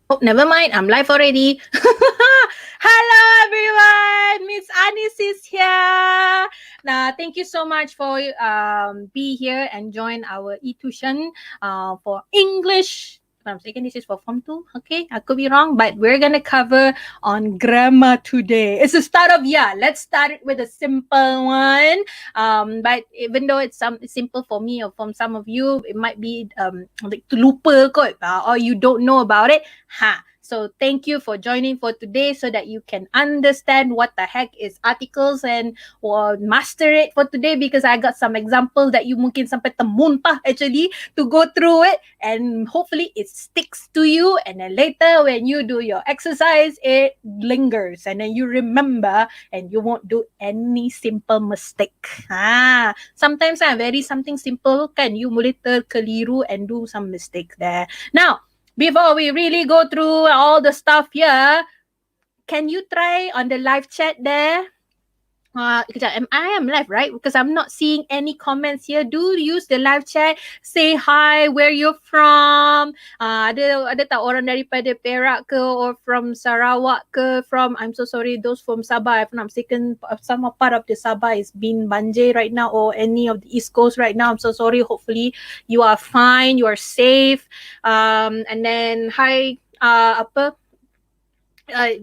Oh, never mind. I'm live already. Hello, everyone. Miss Anis is here. Now, thank you so much for be here and join our eTuition for English. If I'm mistaken, this is for Form 2. Okay, I could be wrong, but we're going to cover on grammar today. It's the start of year. Let's start it with a simple one. But even though it's simple for me or from some of you, it might be like lupa kot, or you don't know about it. So thank you for joining for today so that you can understand what the heck is articles and master it for today, because I got some examples that you mungkin sampai termuntah actually to go through it, and hopefully it sticks to you, and then later when you do your exercise it lingers and then you remember and you won't do any simple mistake. Sometimes very something simple kan you boleh terkeliru and do some mistakes there. Now, before we really go through all the stuff here, can you try on the live chat there? Kejap, I am live, right? Because I'm not seeing any comments here. Do use the live chat. Say hi, where you're from. Ada tak orang daripada Perak ke, or from Sarawak ke, from, I'm so sorry, those from Sabah. If I'm not mistaken, some part of the Sabah is being banjir right now, or any of the East Coast right now. I'm so sorry. Hopefully you are fine, you are safe. And then hi,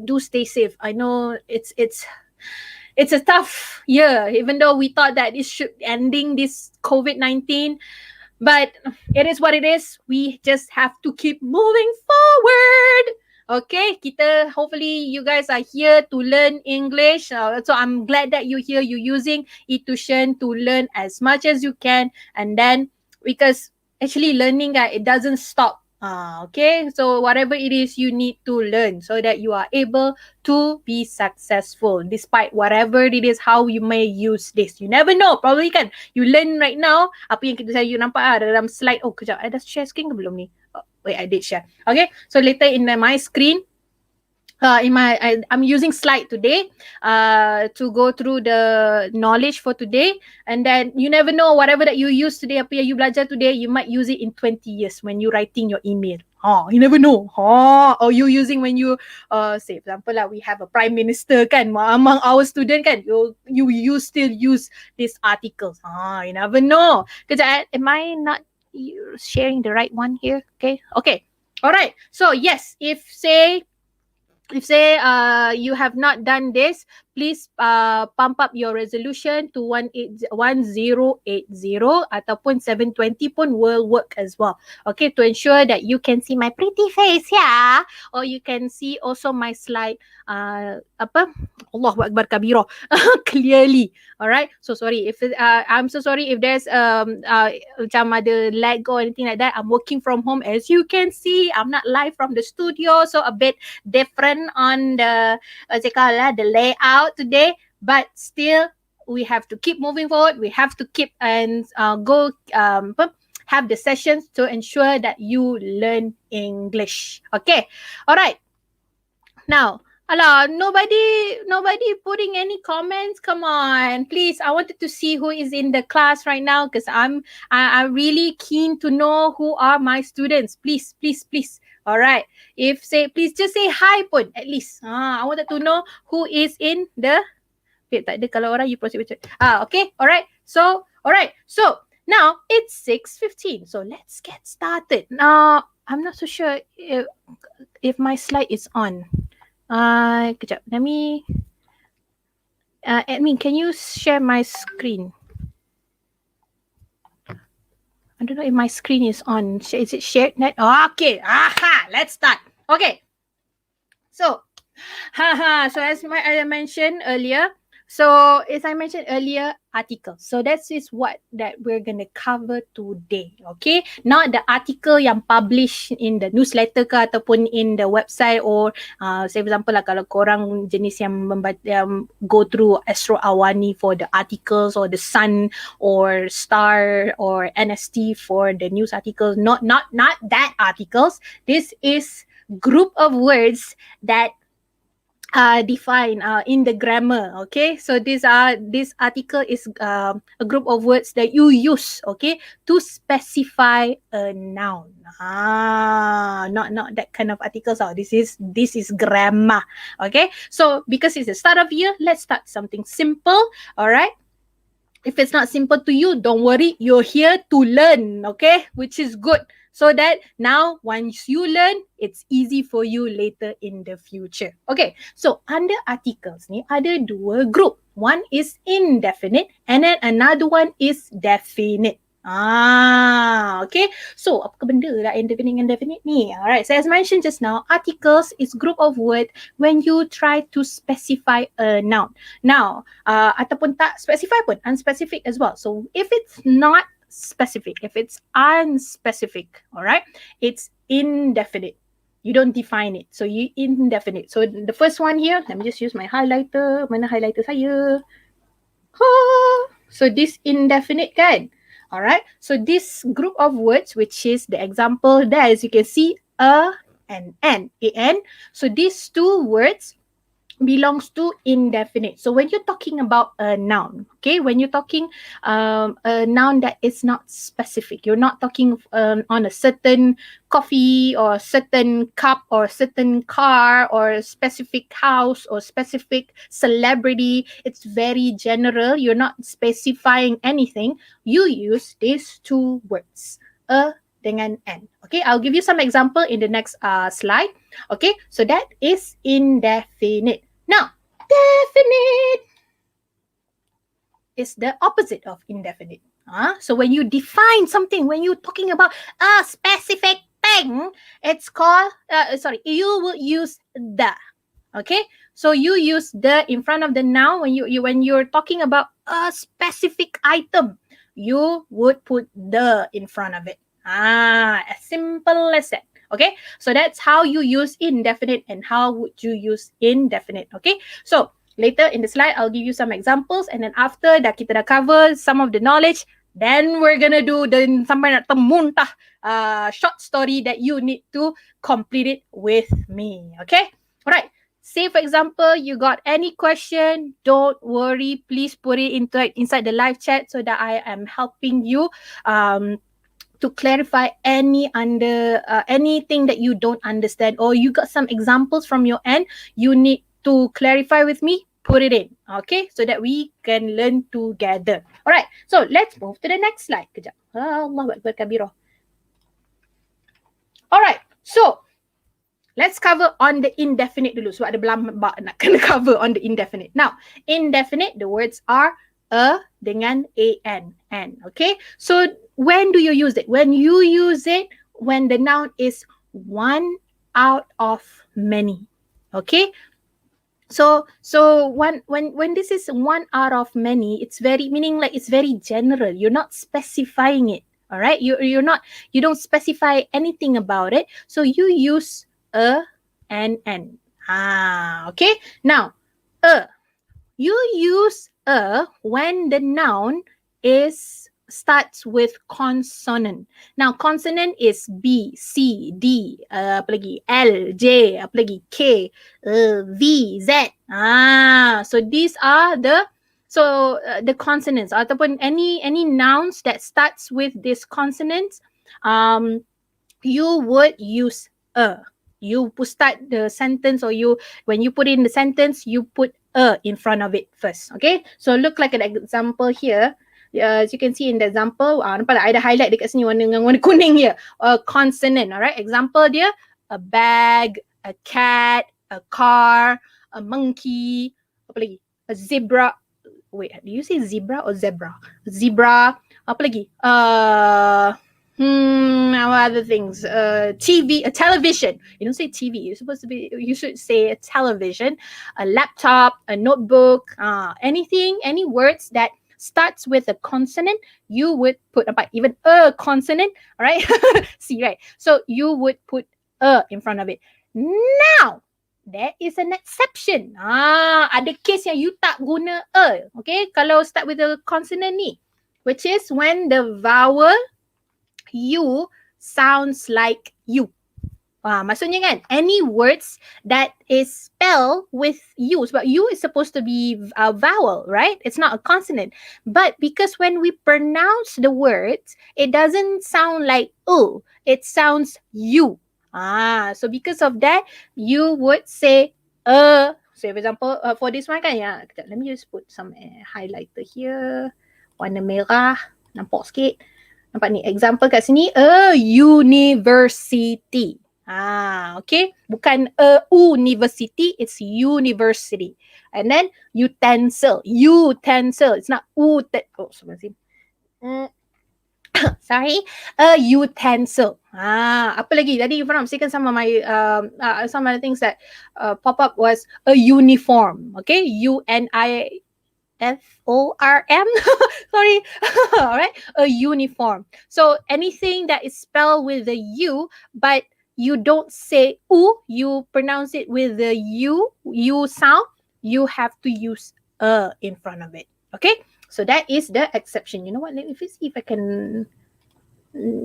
do stay safe. I know it's a tough year, even though we thought that it should ending this COVID-19. But it is what it is. We just have to keep moving forward. Okay, hopefully you guys are here to learn English. So I'm glad that you're here. You're using eTuition to learn as much as you can. And then, because actually learning, it doesn't stop. Okay, so whatever it is, you need to learn so that you are able to be successful despite whatever it is, how you may use this. You never know. Probably kan, you learn right now, apa yang you nampak dalam slide. Oh, kejap, I dah share screen ke belum ni? Oh, wait, I did share. Okay, so later in my screen, I'm using slide today to go through the knowledge for today. And then you never know, whatever that you use today, apa yang you belajar today, you might use it in 20 years when you're writing your email. You never know. Or you using when you say, for example, we have a prime minister kan, among our student kan, you still use these articles. You never know. Kejap, am I not sharing the right one here? Okay. All right. So yes, if say you have not done this, please pump up your resolution to 1080 ataupun 720 pun will work as well. Okay, to ensure that you can see my pretty face here, or you can see also my slide Allahu Akbar kabira clearly. Alright, so sorry if I'm so sorry if there's macam ada lag or anything like that. I'm working from home, as you can see. I'm not live from the studio, so a bit different on the the layout today, but still we have to keep moving forward. We have to keep and go have the sessions to ensure that you learn English. Okay, all right. Now, nobody putting any comments. Come on, please. I wanted to see who is in the class right now, because I'm really keen to know who are my students. Please. All right. Please just say hi pun at least. I wanted to know who is in the. Wait, tak ada kalau orang you proceed. Okay. All right. So now it's 6:15. So let's get started. Now, I'm not so sure if my slide is on. Kejap. Let me. Admin, can you share my screen? I don't know if my screen is on. Is it shared net? Okay. Let's start. Okay. So, so as I mentioned earlier, article. So that is what that we're gonna cover today. Okay, not the article yang publish in the newsletter ke ataupun in the website, or say for example kalau korang jenis yang go through Astro Awani for the articles, or the Sun or Star or NST for the news articles. Not that articles. This is group of words that defined in the grammar. Okay, so this article is a group of words that you use, okay, to specify a noun. Not that kind of articles. This is grammar. Okay, so because it's the start of year, let's start something simple. All right. If it's not simple to you, don't worry. You're here to learn, okay? Which is good. So that now, once you learn, it's easy for you later in the future. Okay, so under articles ni, ada dua group. One is indefinite and then another one is definite. Okay. So, apa benda lah indefinite and definite ni? Alright, so as mentioned just now, articles is group of word when you try to specify a noun. Now, ataupun tak specify pun, unspecific as well. So, if it's not specific, if it's unspecific, alright, it's indefinite. You don't define it. So, you indefinite. So, the first one here, let me just use my highlighter. Mana highlighter saya? So, this indefinite kan? Alright, so this group of words, which is the example there, as you can see, a and an, a-n. So these two words belongs to indefinite. So when you're talking about a noun, okay, when you're talking a noun that is not specific, you're not talking on a certain coffee or certain cup or certain car or a specific house or specific celebrity. It's very general. You're not specifying anything. You use these two words, a dengan an. Okay, I'll give you some example in the next slide. Okay, so that is indefinite. Now, definite is the opposite of indefinite. So when you define something, when you're talking about a specific thing, it's called, you will use the. Okay, so you use the in front of the noun when you're talking about a specific item, you would put the in front of it. As simple as that. Okay, so that's how you use indefinite and how would you use indefinite. Okay, so later in the slide, I'll give you some examples, and then after dah kita dah cover some of the knowledge, then we're gonna do the sampai nak termuntah short story that you need to complete it with me. Okay, alright. Say for example, you got any question, don't worry, please put it inside the live chat so that I am helping you to clarify anything that you don't understand, or you got some examples from your end you need to clarify with me, put it in, okay, so that we can learn together. Alright, so let's move to the next slide. Kejap. Allahu Akbar kabirah. Alright, so let's cover on the indefinite dulu sebab ada berlambak nak kena cover on the indefinite. Now, indefinite, the words are a dengan an, okay? So when do you use it? When you use it when the noun is one out of many, okay? So when this is one out of many, it's very meaning like it's very general. You're not specifying it, all right? You don't specify anything about it. So you use a and an. Okay. Now, you use when the noun starts with consonant. Now, consonant is B, C, D, apa lagi? L, J, apa lagi? K, V, Z. So these are the consonants ataupun any nouns that starts with this consonants, you would use a. You start the sentence, or when you put in the sentence, you put a in front of it first. Okay, so look like an example here. As you can see in the example, nampak tak? I ada highlight dekat sini warna kuning here. A consonant, alright. Example dia, a bag, a cat, a car, a monkey, apa lagi? A zebra. Wait, do you say zebra or zebra? Zebra, apa lagi? Other things. TV, a television. You don't say TV. You should say a television, a laptop, a notebook, any words that starts with a consonant, you would put even a consonant, all right? See, right? So you would put a in front of it. Now, there is an exception. Ada case yang you tak guna a, okay? Kalau start with a consonant ni, which is when the vowel you sounds like you. Maksudnya kan, any words that is spelled with U, sebab U is supposed to be a vowel, right? It's not a consonant. But because when we pronounce the words, it doesn't sound like U, it sounds U. So because of that, you would say so for example, for this one kan, let me just put some highlighter here. Warna merah, nampak sikit. Nampak ni, example kat sini, a university. Okay. Bukan a university, it's university. And then utensil. It's not sorry, a utensil. Apa lagi? Tadi you pernah mestikan some of my some of the things that pop up was a uniform. Okay, UNIFORM. Sorry. All right, a uniform. So anything that is spelled with the U, but you don't say U, you pronounce it with the U sound, you have to use a in front of it. Okay, so that is the exception. You know what? Let me see if I can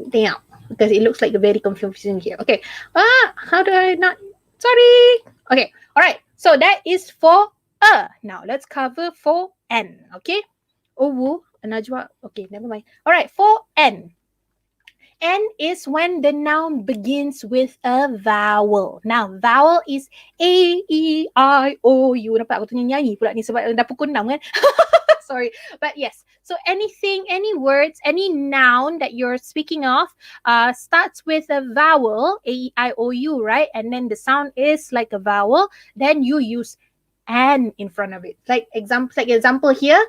think out, because it looks like a very confusing here. Okay. How do I not? Sorry. Okay. All right. So that is for a. Now let's cover for N. Okay. Najwa. Okay, never mind. All right. For N. N is when the noun begins with a vowel. Now, vowel is A, E, I, O, U. Nampak aku tengah nyanyi pula ni sebab dah pukul 6 kan? Sorry. But yes, so anything, any words, any noun that you're speaking of starts with a vowel, A, E, I, O, U, right? And then the sound is like a vowel. Then you use an in front of it. Like example here,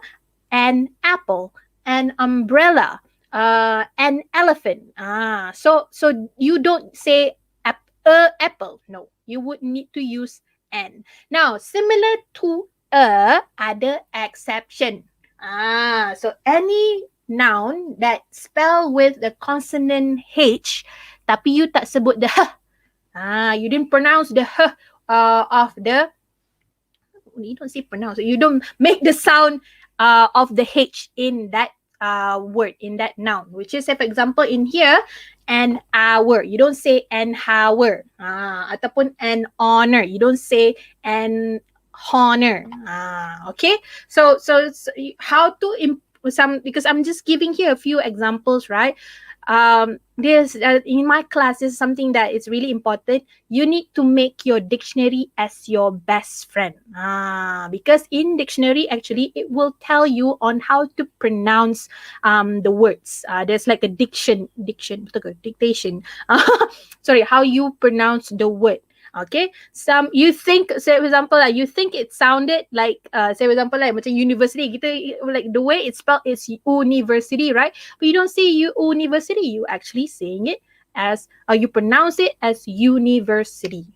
an apple, an umbrella, an elephant. So you don't say apple. No, you would need to use an. Now, similar to ada exception. So any noun that spell with the consonant H, tapi you tak sebut the h. You didn't pronounce the h of the. You don't say pronounce. You don't make the sound of the H in that word, in that noun, which is, say, for example, in here, an hour. You don't say an hour. Ataupun an honor. You don't say an honor. Okay. So how to because I'm just giving here a few examples, right? This in my class is something that is really important. You need to make your dictionary as your best friend. Because in dictionary, actually, it will tell you on how to pronounce the words. There's like a dictation. Sorry, how you pronounce the word. Okay, you think, say for example, you think it sounded like, say for example, like macam university, kita like the way it's spelled is university, right? But you don't say university, you actually saying it as, you pronounce it as university.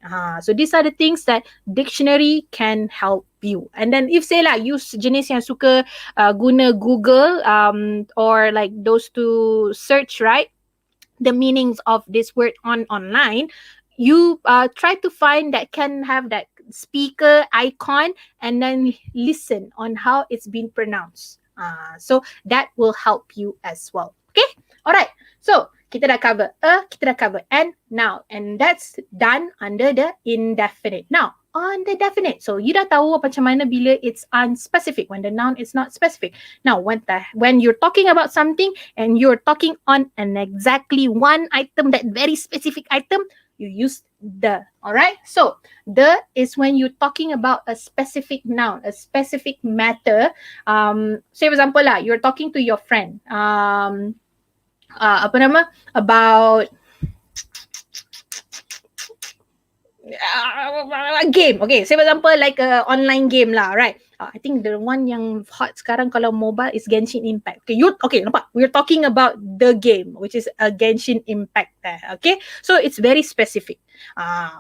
So these are the things that dictionary can help you. And then if say lah, you jenis yang suka guna Google or like those to search, right, the meanings of this word online, you try to find that can have that speaker icon and then listen on how it's been pronounced. So that will help you as well. Okay? Alright. So, kita dah cover kita dah cover N now. And that's done under the indefinite. Now, on the definite. So, you dah tahu macam mana bila it's unspecific, when the noun is not specific. Now, when you're talking about something and you're talking on an exactly one item, that very specific item, you use the. Alright? So, the is when you're talking about a specific noun, a specific matter. Say for example lah, you're talking to your friend. About a game. Okay, say for example like a online game lah, right? I think the one yang hot sekarang kalau mobile is Genshin Impact. Okay, nampak? We're talking about the game, which is a Genshin Impact there. Okay, so it's very specific.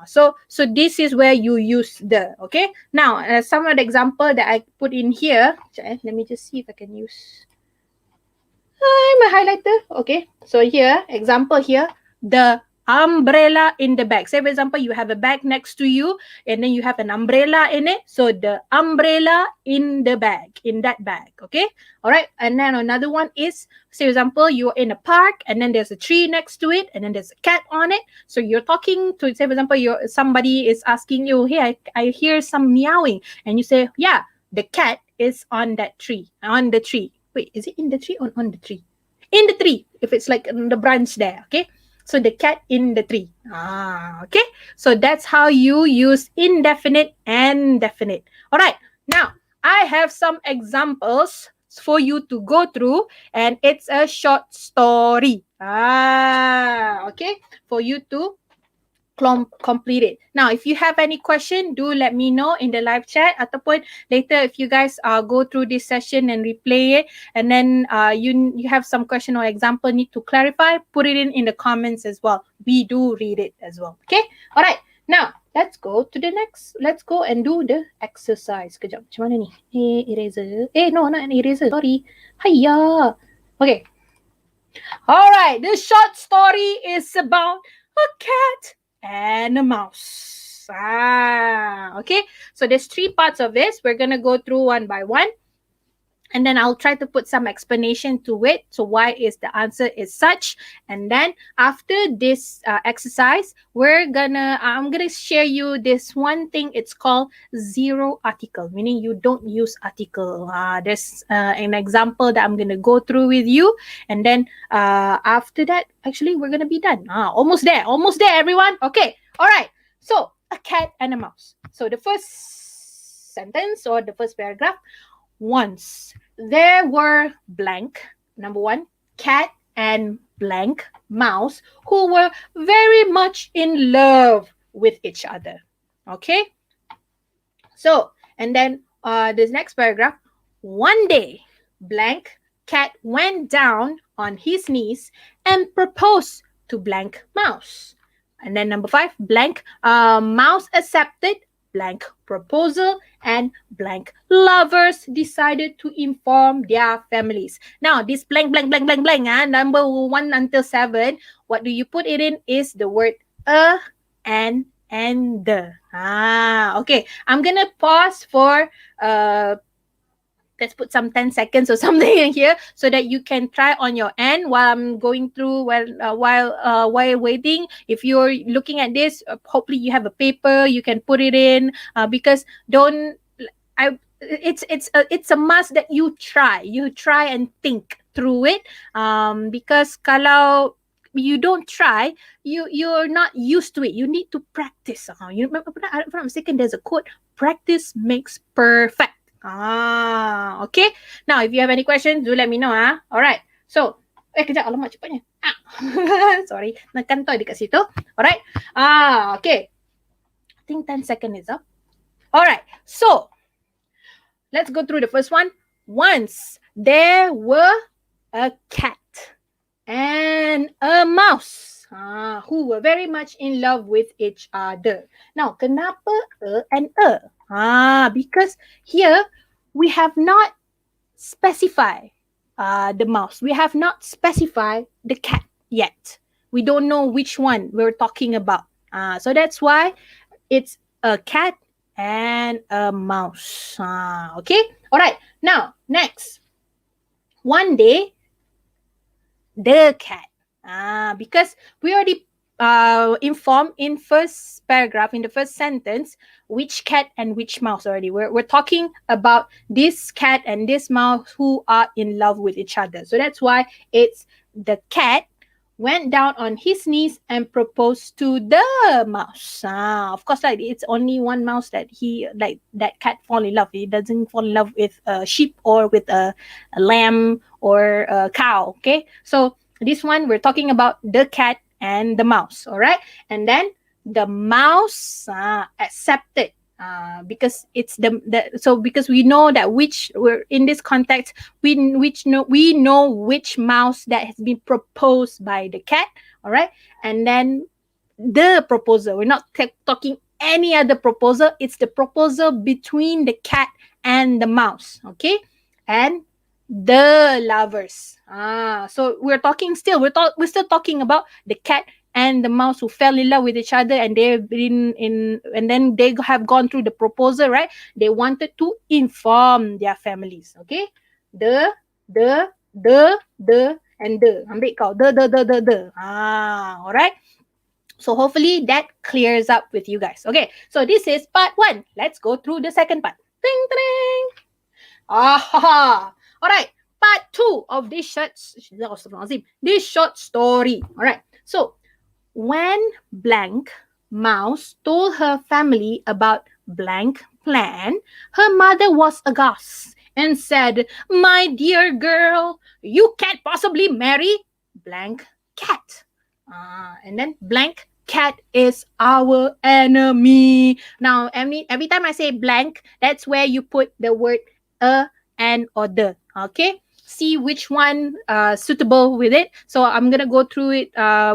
So this is where you use the. Okay, now some of the example that I put in here. Let me just see if I can use my highlighter. Okay, so here, example here, the umbrella in the bag. Say, for example, you have a bag next to you and then you have an umbrella in it. So the umbrella in the bag, in that bag. Okay. All right. And then another one is, say, for example, you're in a park and then there's a tree next to it and then there's a cat on it. So you're talking to, say, for example, somebody is asking you, hey, I hear some meowing. And you say, yeah, the cat is on that tree, on the tree. Wait, is it in the tree or on the tree? In the tree, if it's like on the branch there, okay? So the cat in the tree. Okay? So that's how you use indefinite and definite. All right. Now, I have some examples for you to go through, and it's a short story. Okay? For you to complete it. Now, if you have any question, do let me know in the live chat, ataupun later if you guys go through this session and replay it, and then you have some question or example need to clarify, put it in the comments as well. We do read it as well. Okay? All right. Now, let's go to the next. Let's go and do the exercise. Kejap, macam mana ni? Eraser. No, not an eraser. Sorry. Hiya. Okay. All right. The short story is about a cat and a mouse. Okay. So there's 3 parts of this. We're going to go through one by one. And then I'll try to put some explanation to it. So why is the answer is such? And then after this exercise, I'm gonna share you this one thing. It's called zero article, meaning you don't use article. There's an example that I'm gonna go through with you. And then after that, actually, we're gonna be done. Almost there, everyone. Okay, all right. So a cat and a mouse. So the first sentence or the first paragraph. Once there were blank, number 1, cat and blank, mouse, who were very much in love with each other. Okay? So, and then this next paragraph. One day, blank, cat went down on his knees and proposed to blank, mouse. And then number 5, blank, mouse accepted blank proposal, and blank lovers decided to inform their families. Now, this blank, number 1 until 7, what do you put it in is the word a, and the. Okay. I'm going to pause for let's put some 10 seconds or something in here so that you can try on your end while I'm going through while waiting. If you're looking at this, hopefully you have a paper, you can put it in because it's a must that you try and think through it because kalau you don't try, you're not used to it. You need to practice. You remember, if I'm not mistaken, there's a quote: practice makes perfect. Okay. Now, if you have any questions, do let me know. All right. So, kejap, alamak cepatnya. Sorry, nakantoi dekat situ. All right. Okay. I think 10 seconds is up. All right. So, let's go through the first one. Once there were a cat and a mouse who were very much in love with each other. Now, kenapa a and a? Because here we have not specified the mouse. We have not specified the cat yet. We don't know which one we're talking about. So that's why it's a cat and a mouse. Okay? All right. Now, next. One day, the cat. Because we already informed in first paragraph, in the first sentence, which cat and which mouse already. We're talking about this cat and this mouse who are in love with each other. So that's why it's the cat went down on his knees and proposed to the mouse. Of course, like it's only one mouse that that cat fall in love. He doesn't fall in love with a sheep or with a lamb or a cow. Okay, so this one we're talking about the cat and the mouse. All right, and then the mouse accepted because it's because we know that we're in this context we know which mouse that has been proposed by the cat. All right, and then the proposal, we're not talking any other proposal, it's the proposal between the cat and the mouse. Okay, and the lovers. So we're still talking about the cat and the mouse who fell in love with each other, and they've been in, and then they have gone through the proposal, right? They wanted to inform their families. Okay, the and the. Ambil kau the. Alright. So hopefully that clears up with you guys. Okay, so this is part 1. Let's go through the second part. Ting, ting. Alright, part 2 of this short story. Alright, so when blank mouse told her family about blank plan, her mother was aghast and said, "My dear girl, you can't possibly marry blank cat." And then blank cat is our enemy. Now, every time I say blank, that's where you put the word a, and, or the. Okay, see which one suitable with it. So I'm gonna go through it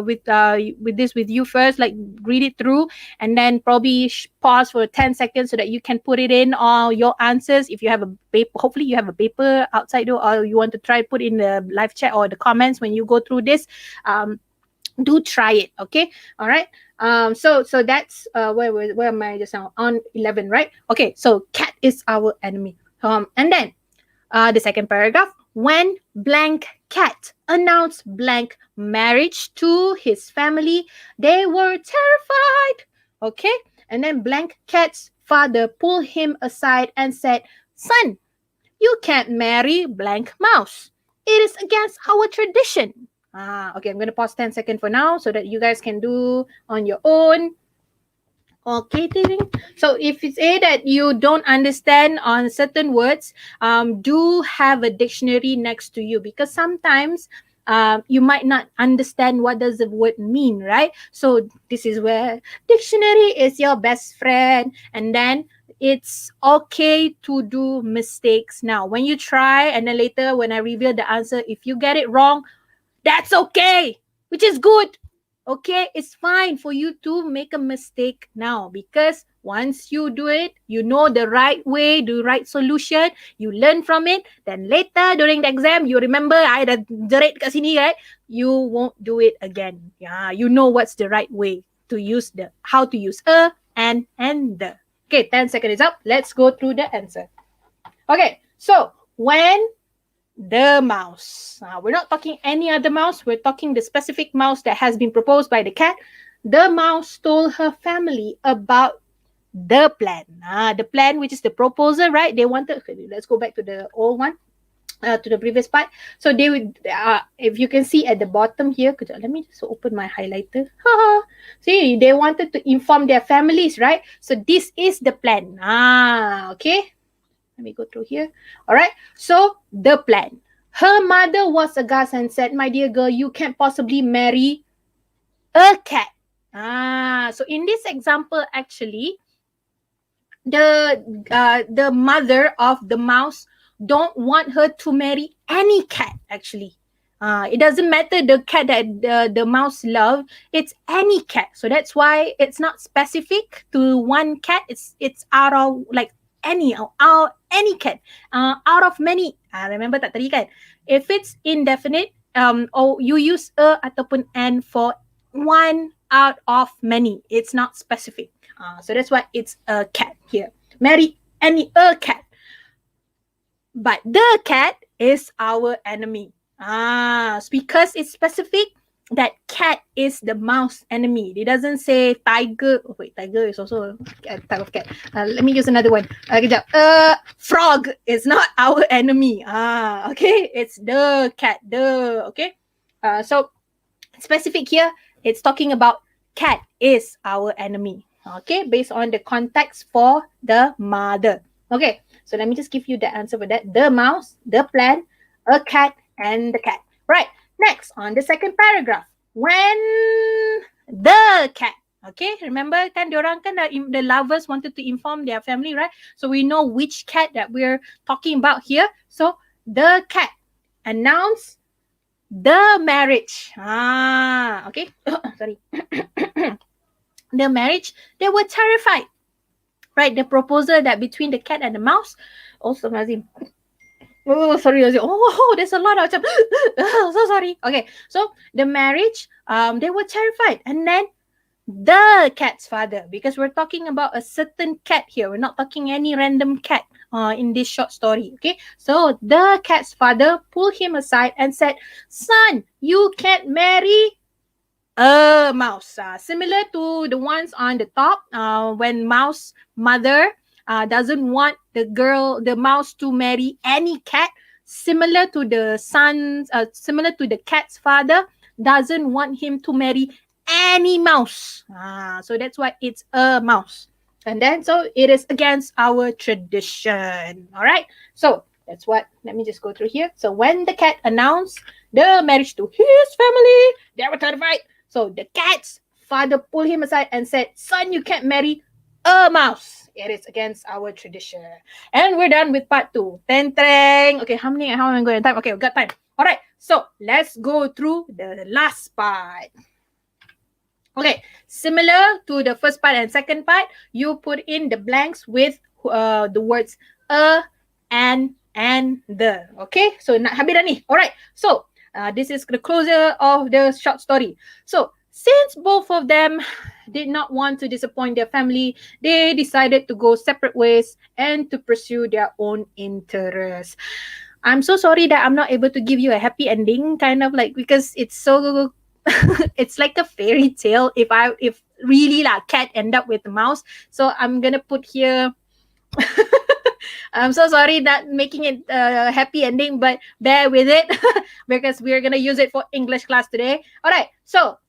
with you first, like read it through, and then probably pause for 10 seconds so that you can put it in all your answers. If you have a paper, hopefully you have a paper outside, or you want to try put in the live chat or the comments when you go through this. Do try it. Okay, all right. So that's where am I just now? On 11, right? Okay, so cat is our enemy. And then the second paragraph, when blank cat announced blank marriage to his family, they were terrified. Okay, and then blank cat's father pulled him aside and said, "Son, you can't marry blank mouse. It is against our tradition." Okay, I'm going to pause 10 seconds for now so that you guys can do on your own. Okay, so if it's a that you don't understand on certain words, do have a dictionary next to you, because sometimes you might not understand what does the word mean, right? So this is where dictionary is your best friend. And then it's okay to do mistakes now. When you try, and then later when I reveal the answer, if you get it wrong, that's okay, which is good. Okay, it's fine for you to make a mistake now, because once you do it, you know the right way, the right solution, you learn from it, then later during the exam, you remember I dah jerit kat sini, right? You won't do it again. Yeah, you know what's the right way to use how to use a, and the. Okay, 10 seconds is up. Let's go through the answer. Okay, so when the mouse. We're not talking any other mouse. We're talking the specific mouse that has been proposed by the cat. The mouse told her family about the plan. The plan, which is the proposal, right? They wanted. Okay, let's go back to the old one, to the previous part. So they would, if you can see at the bottom here, let me just open my highlighter. See, they wanted to inform their families, right? So this is the plan. Okay. Let me go through here. All right. So the plan. Her mother was aghast and said, "My dear girl, you can't possibly marry a cat." So in this example, actually, the mother of the mouse don't want her to marry any cat, actually. It doesn't matter the cat that the mouse love, it's any cat. So that's why it's not specific to one cat. It's out of like any cat, out of many. Remember tak tadi kan? If it's indefinite, or you use a ataupun an for one out of many, it's not specific. So that's why it's a cat here. Marry a cat. But the cat is our enemy. Because it's specific that cat is the mouse enemy. It doesn't say tiger. Oh wait, tiger is also a type of cat. Let me use another one. Frog is not our enemy. Okay, it's the cat. Okay. So specific here, it's talking about cat is our enemy. Okay, based on the context for the mother. Okay, so let me just give you the answer for that. The mouse, the plan, a cat, and the cat. Right, next on the second paragraph. When the cat. Okay, remember kan diorang kan the lovers wanted to inform their family, right? So we know which cat that we're talking about here. So the cat announced the marriage. Okay. Sorry. The marriage, they were terrified. Right, the proposal that between the cat and the mouse. Also, Nazim. Oh, sorry. Oh, there's a lot of macam, so sorry. Okay, so the marriage, they were terrified. And then the cat's father, because we're talking about a certain cat here. We're not talking any random cat in this short story. Okay, so the cat's father pulled him aside and said, son, you can't marry a mouse. Similar to the ones on the top, when mouse mother doesn't want the mouse to marry any cat, similar to similar to the cat's father, doesn't want him to marry any mouse. So that's why it's a mouse. And then, so it is against our tradition. All right. So that's what, let me just go through here. So when the cat announced the marriage to his family, they were terrified. So the cat's father pulled him aside and said, son, you can't marry a mouse. It is against our tradition. And we're done with part 2. Ten. Okay, how am I going to time? Okay, we got time. All right, so let's go through the last part. Okay, similar to the first part and second part, you put in the blanks with the words a, and the. Okay, so nak habis dah ni. Alright, so this is the closure of the short story. So since both of them did not want to disappoint their family, they decided to go separate ways and to pursue their own interests. I'm so sorry that I'm not able to give you a happy ending, kind of like, because it's so it's like a fairy tale if really like cat end up with the mouse. So I'm gonna put here I'm so sorry that making it a happy ending, but bear with it because we're gonna use it for English class today. All right, so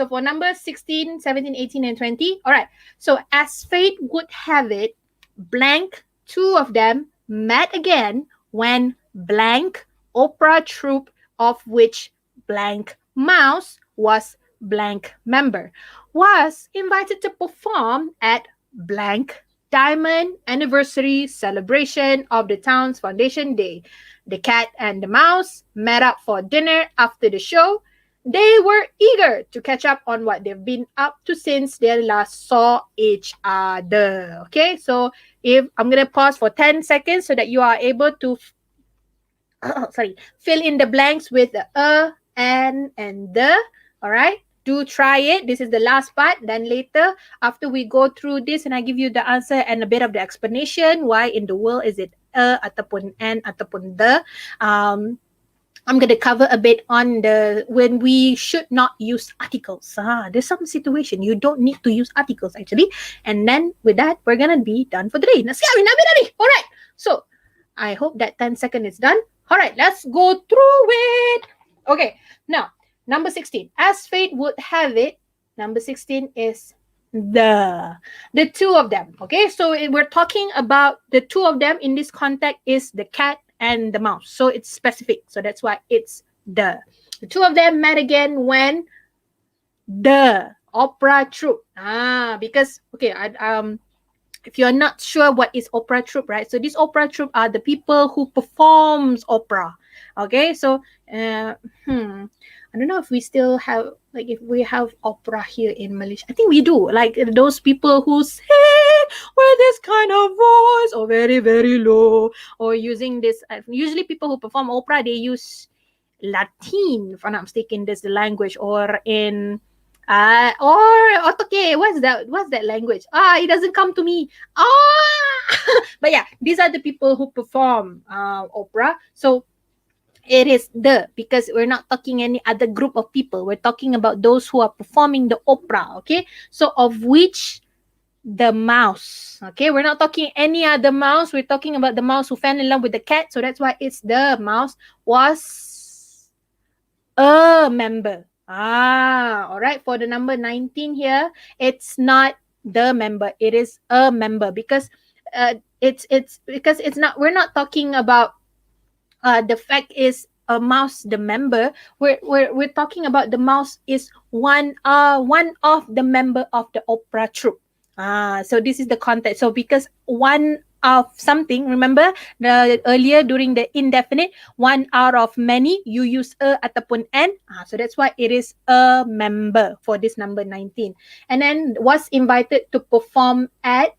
for number 16, 17, 18, and 20. All right, so as fate would have it, blank, two of them met again when blank opera troupe, of which blank mouse was blank member, was invited to perform at blank diamond anniversary celebration of the town's foundation day. The cat and the mouse met up for dinner after the show. They were eager to catch up on what they've been up to since they last saw each other. Okay, so if I'm going to pause for 10 seconds so that you are able to fill in the blanks with the and the. All right, do try it. This is the last part. Then later, after we go through this and I give you the answer and a bit of the explanation why in the world is it ataupun and ataupun the, I'm going to cover a bit on the when we should not use articles. There's some situation you don't need to use articles actually. And then with that, we're going to be done for the day. All right, so I hope that 10 seconds is done. All right, let's go through it. Okay, now, number 16. As fate would have it, number 16 is the two of them. Okay, so we're talking about the two of them in this context is the cat and the mouse. So it's specific. So that's why it's the two of them met again when the opera troupe. Because, okay, if you're not sure what is opera troupe, right? So this opera troupe are the people who performs opera. Okay, so I don't know if we still have, like, if we have opera here in Malaysia. I think we do. Like those people who sing with this kind of voice or very, very low or using this. Usually people who perform opera, they use Latin, if I'm not mistaken, that's the language, or in okay, what's that language? It doesn't come to me. But yeah, these are the people who perform opera. So it is the, because we're not talking any other group of people. We're talking about those who are performing the opera. Okay, so of which the mouse. Okay, we're not talking any other mouse. We're talking about the mouse who fell in love with the cat. So that's why it's the mouse was a member. All right. For the number 19 here, it's not the member. It is a member because it's because it's not. We're not talking about the fact is a mouse the member. We're talking about the mouse is one of the member of the opera troupe. So this is the context. So because one of something, remember the earlier during the indefinite, one out of many, you use a ataupun an. So that's why it is a member for this number 19. And then was invited to perform at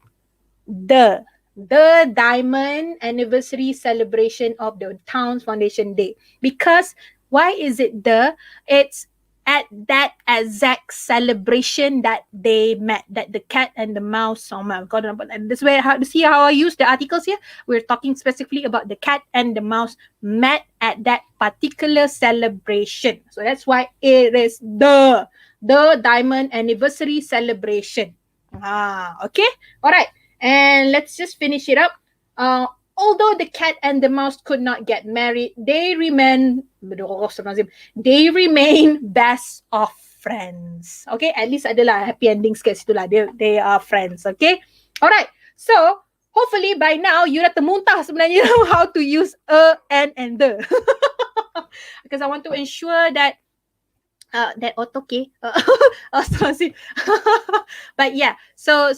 the the diamond anniversary celebration of the town's foundation day. Because why is it the? It's at that exact celebration that they met, that the cat and the mouse. Oh my god! And this way, how to see how I use the articles here? We're talking specifically about the cat and the mouse met at that particular celebration. So that's why it is the diamond anniversary celebration. Okay, all right, and let's just finish it up. Although the cat and the mouse could not get married, they remain best of friends. Okay, at least adalah happy endings kat situ lah. They are friends. Okay, alright. So hopefully by now you dah termuntah sebenarnya how to use a, and the. Because I want to ensure that that okay. But yeah, so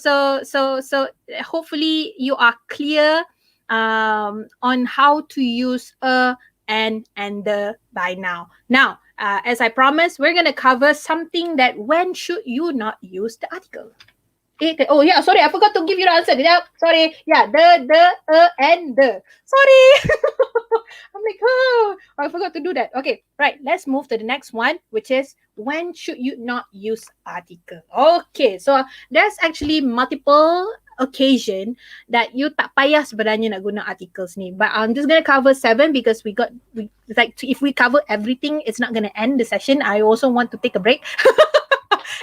hopefully you are clear on how to use a, and the by now. Now, as I promised, we're gonna cover something that when should you not use the article. Oh yeah, sorry, I forgot to give you the answer. Sorry, yeah, the, and the. Sorry. I'm like, oh, I forgot to do that. Okay, right, let's move to the next one, which is when should you not use article. Okay, so there's actually multiple occasion that you tak payah sebenarnya nak guna articles ni. But I'm just going to cover 7 because if we cover everything, it's not going to end the session. I also want to take a break.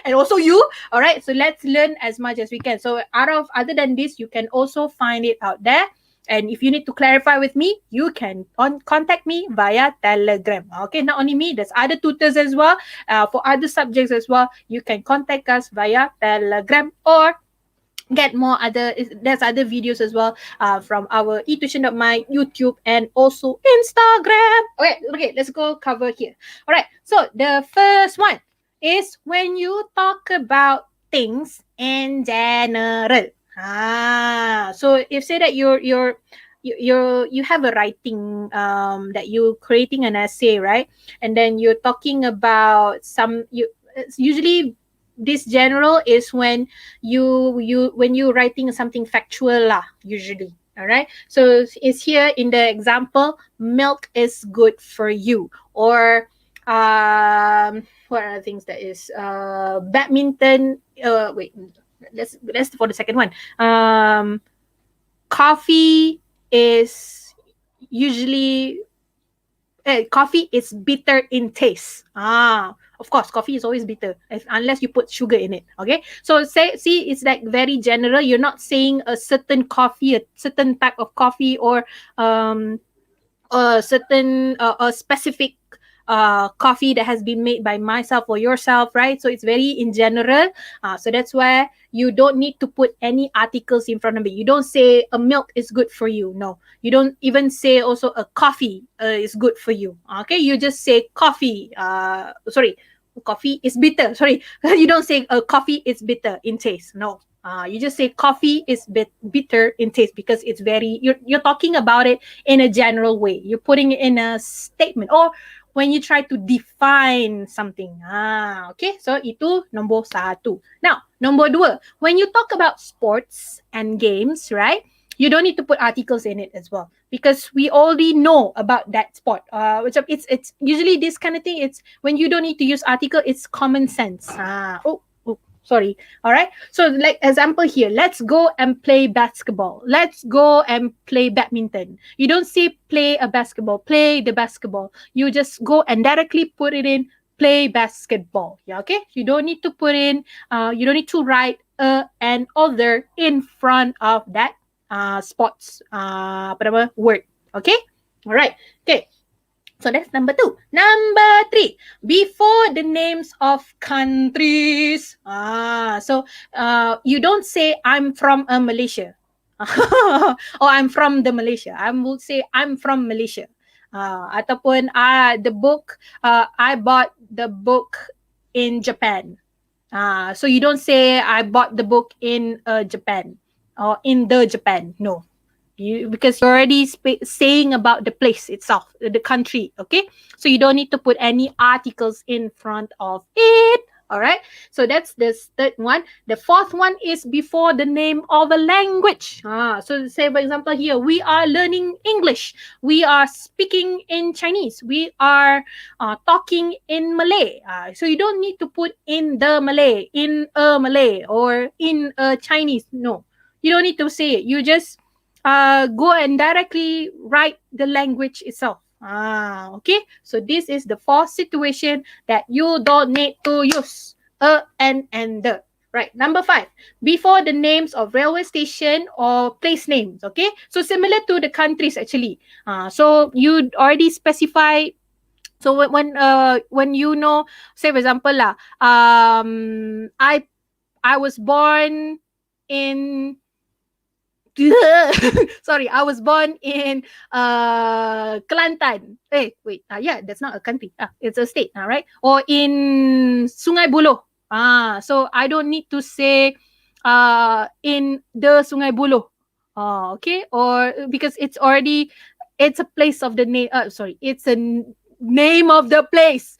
And also you, all right? So let's learn as much as we can. So other than this, you can also find it out there. And if you need to clarify with me, you can contact me via Telegram. Okay, not only me, there's other tutors as well. For other subjects as well, you can contact us via Telegram or get more there's other videos as well from our eTuisyen.my, YouTube, and also Instagram. Okay, let's go cover here. All right, so the first one is when you talk about things in general. So if say that you have a writing that you're creating an essay, right? And then you're talking about usually this general is when you're writing something factual lah, usually. All right, so it's here in the example, milk is good for you, or what are the things that is badminton, let's for the second one, coffee is usually coffee is bitter in taste. Of course, coffee is always bitter unless you put sugar in it. Okay, so see, it's like very general. You're not saying a certain coffee, a certain type of coffee, or a certain a specific coffee that has been made by myself or yourself, right? So it's very in general. So that's why you don't need to put any articles in front of it. You don't say a milk is good for you. No, you don't even say also a coffee is good for you. Okay, you just say coffee. Coffee is bitter. Sorry, you don't say a coffee is bitter in taste. No. You just say coffee is bitter in taste because it's you're talking about it in a general way. You're putting it in a statement, or when you try to define something. Okay, so itu nombor 1. Now, nombor 2, when you talk about sports and games, right? You don't need to put articles in it as well because we already know about that sport. It's usually this kind of thing. It's when you don't need to use article, it's common sense. Sorry. All right. So like example here, let's go and play basketball. Let's go and play badminton. You don't say play a basketball, play the basketball. You just go and directly put it in play basketball. Yeah. Okay. You don't need to put in, you don't need to write an other in front of that sports word. Okay. All right. Okay. So that's number 2. Number 3, before the names of countries. So you don't say I'm from Malaysia. Or I'm from the Malaysia. I will say I'm from Malaysia. Ataupun the book, I bought the book in Japan. So you don't say I bought the book in Japan or in the Japan. No. Because you're already saying about the place itself, the country, okay? So you don't need to put any articles in front of it, All right. So that's the third one. The fourth one is before the name of a language. So say for example here, we are learning English. We are speaking in Chinese. We are talking in Malay. So you don't need to put in the Malay, in a Malay, or in a Chinese. No, you don't need to say it. You just go and directly write the language itself. Okay. So this is the fourth situation that you don't need to use a and the. Right. Number 5, before the names of railway station or place names. Okay. So similar to the countries actually. So you already specify. So when you know, say for example lah, I was born in sorry, I was born in Kelantan. Wait, yeah, that's not a country. It's a state, right? Or in Sungai Buloh. So I don't need to say in the Sungai Buloh. Okay, or because it's a place of the name. Sorry, it's a name of the place.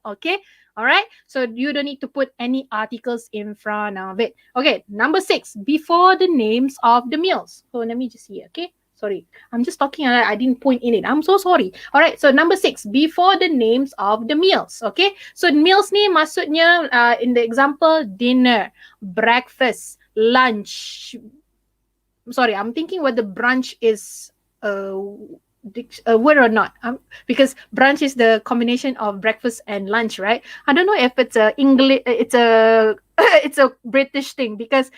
Okay. All right. So you don't need to put any articles in front of it. Okay. Number 6, before the names of the meals. So let me just see. Okay. Sorry. I'm just talking. I didn't point in it. I'm so sorry. All right. So number 6, before the names of the meals. Okay. So meals ni maksudnya in the example, dinner, breakfast, lunch. Sorry. I'm thinking whether brunch is a word or not, because brunch is the combination of breakfast and lunch, right? I don't know if it's a English, it's a it's a British thing, because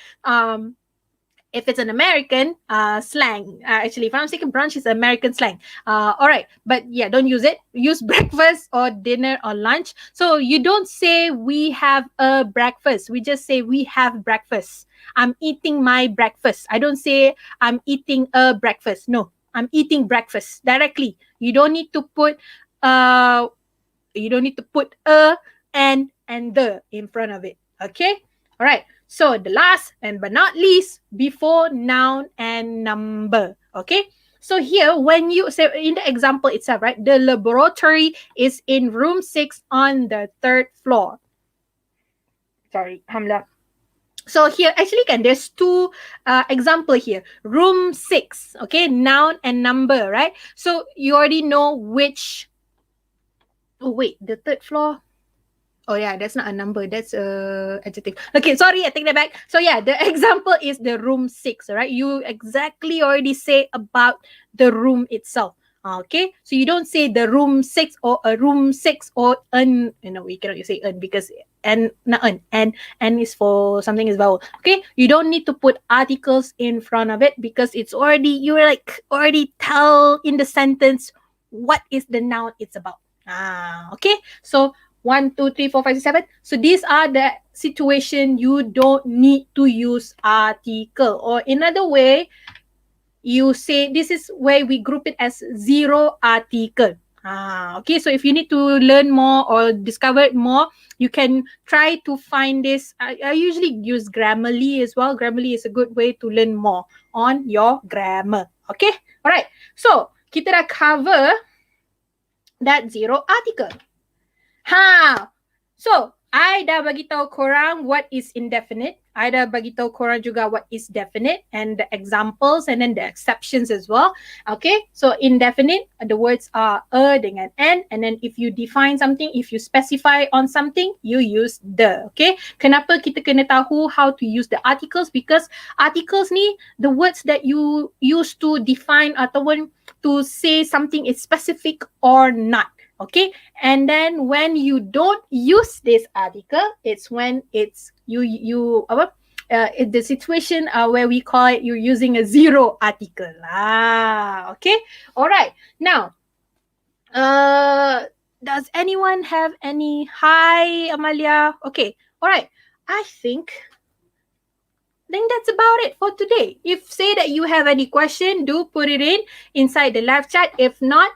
if it's an American slang, actually, if I'm thinking brunch is American slang. All right, but yeah, don't use it. Use breakfast or dinner or lunch. So you don't say we have a breakfast. We just say we have breakfast. I'm eating my breakfast. I don't say I'm eating a breakfast. No, I'm eating breakfast directly. You don't need to put a and the in front of it. Okay? All right. So the last and but not least, before noun and number. Okay? So here, when you say in the example itself, right, the laboratory is in room 6 on the 3rd floor. Sorry, Hamla. So here, actually, there's two example here. Room 6, okay, noun and number, right? So you already know which. Oh wait, the 3rd floor. Oh yeah, that's not a number. That's a adjective. Okay, sorry, I take that back. So yeah, the example is the room 6, right? You exactly already say about the room itself. Okay, so you don't say the room 6 or a room 6 or an. We cannot say an because and not an is for something is vowel. Okay, you don't need to put articles in front of it because it's already already tell in the sentence what is the noun it's about. Okay, so 1, 2, 3, 4, 5, 6, 7. So these are the situation you don't need to use article. Or another way, you say this is where we group it as zero article. Okay, so if you need to learn more or discover it more, you can try to find this. I usually use Grammarly as well. Grammarly is a good way to learn more on your grammar. Okay, all right. So kita dah cover that zero article. So I dah bagi tahu korang what is indefinite. I dah bagi tahu korang juga what is definite and the examples and then the exceptions as well. Okay, so indefinite, the words are a dengan an, and then if you define something, if you specify on something, you use the. Okay, kenapa kita kena tahu how to use the articles? Because articles ni, the words that you use to define ataupun to say something is specific or not. Okay, and then when you don't use this article, it's when it's the situation where we call it you're using a zero article. Okay, all right. Now, does anyone have any? Hi, Amalia. Okay, all right. I think then that's about it for today. If say that you have any question, do put it in inside the live chat. If not,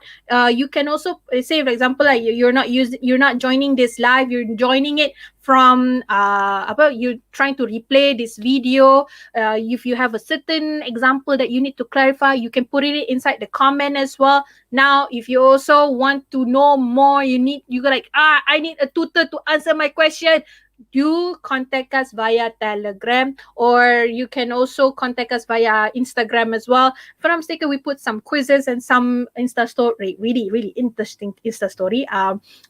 you can also say, for example, like you're not joining this live, you're joining it from about you trying to replay this video. If you have a certain example that you need to clarify, you can put it inside the comment as well. Now, if you also want to know more, you go like, I need a tutor to answer my question. Do contact us via Telegram, or you can also contact us via Instagram as well. If I'm mistaken, we put some quizzes and some Insta story, really interesting Insta story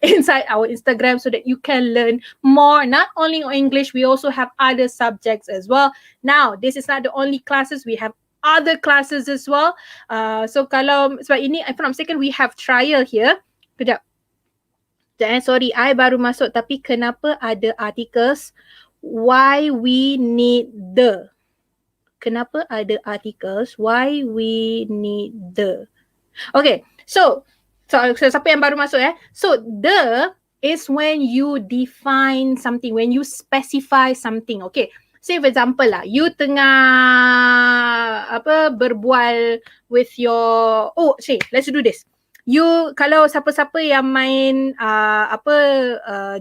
inside our Instagram, so that you can learn more, not only on English, we also have other subjects as well. Now, this is not the only classes, we have other classes as well. So kalau sebab ini, if I'm mistaken, we have trial here. Kejap. Sorry, I baru masuk, tapi kenapa ada articles? Why we need the? Kenapa ada articles? Why we need the? Okay, so siapa yang baru masuk So the is when you define something, when you specify something. Okay, say for example lah, you tengah berbual with your, let's do this. You, kalau siapa-siapa yang main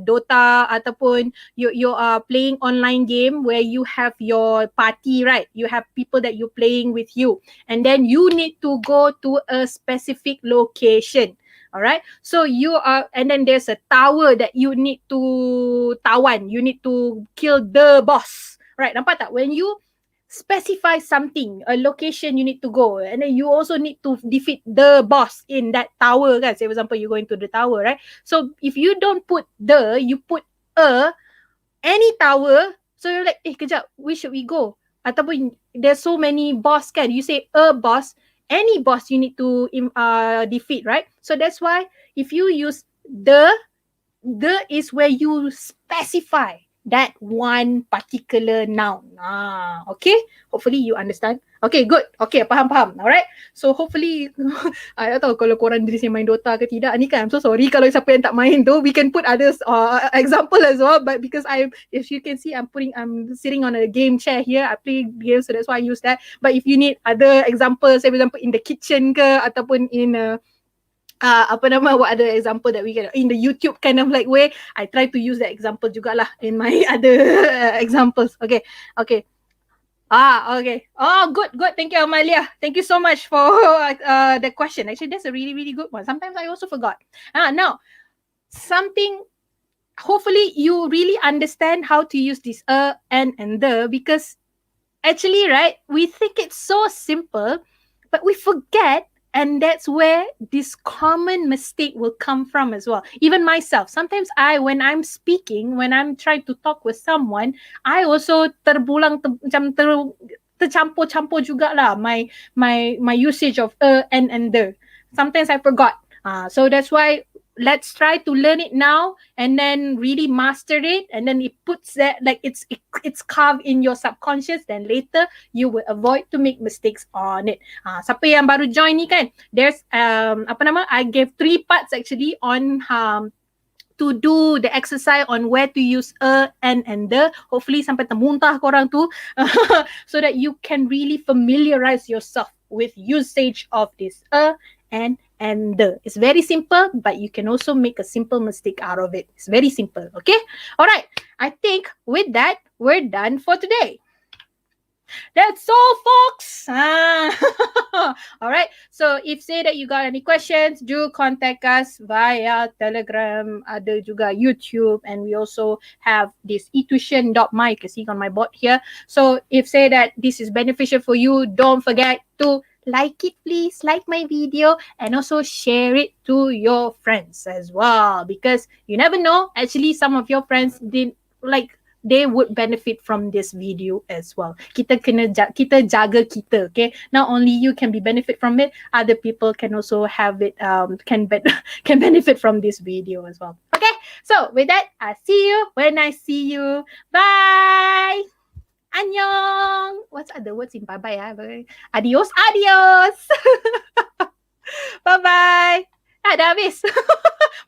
Dota, ataupun you are playing online game where you have your party, right? You have people that you playing with you, and then you need to go to a specific location. Alright, so and then there's a tower that you need to tawan. You need to kill the boss. Right, nampak tak? When you specify something, a location you need to go, and then you also need to defeat the boss in that tower kan. Say for example, you go into the tower, right? So if you don't put the, you put any tower, so you're like, kejap, where should we go? Ataupun there's so many boss kan, you say a boss, any boss you need to defeat, right? So that's why if you use the is where you specify that one particular noun. Okay, hopefully you understand. Okay, good. Okay, faham. Alright, so hopefully I tak tahu kalau korang jenis yang main Dota ke tidak ni kan. I'm so sorry kalau siapa yang tak main tu. We can put others example as well, but because if you can see, I'm sitting on a game chair here. I play games, so that's why I use that. But if you need other examples, say for example in the kitchen ke, ataupun in what other example that we get in the YouTube kind of like way, I try to use that example jugalah in my other examples. Okay. Okay. Oh, good. Thank you, Amalia. Thank you so much for the question. Actually, that's a really good one. Sometimes I also forgot. Now, something, hopefully you really understand how to use this and the, because actually, right, we think it's so simple, but we forget. And that's where this common mistake will come from as well. Even myself, sometimes when I'm speaking, when I'm trying to talk with someone, I also tercampur-campur jugalah my usage of and the. Sometimes I forgot. So that's why let's try to learn it now and then really master it, and then it puts that like it's carved in your subconscious, then later you will avoid to make mistakes on it. Siapa yang baru join ni kan, there's I gave 3 parts actually on to do the exercise on where to use and the. Hopefully sampai termuntah korang tu so that you can really familiarize yourself with usage of this and the. It's very simple, but you can also make a simple mistake out of it. It's very simple, okay? All right, I think with that, we're done for today. That's all, folks. All right, so if say that you got any questions, do contact us via Telegram, ada juga YouTube, and we also have this eTuisyen.my, you can see on my board here. So if say that this is beneficial for you, don't forget to like it, please. Like my video and also share it to your friends as well, because you never know, actually some of your friends they would benefit from this video as well. Kita jaga kita, okay? Not only you can be benefit from it, other people can also have it, can benefit from this video as well. Okay, so with that, I'll see you when I see you. Bye. Annyeong. What's other words in bye-bye? Adios. Bye-bye. Dah habis.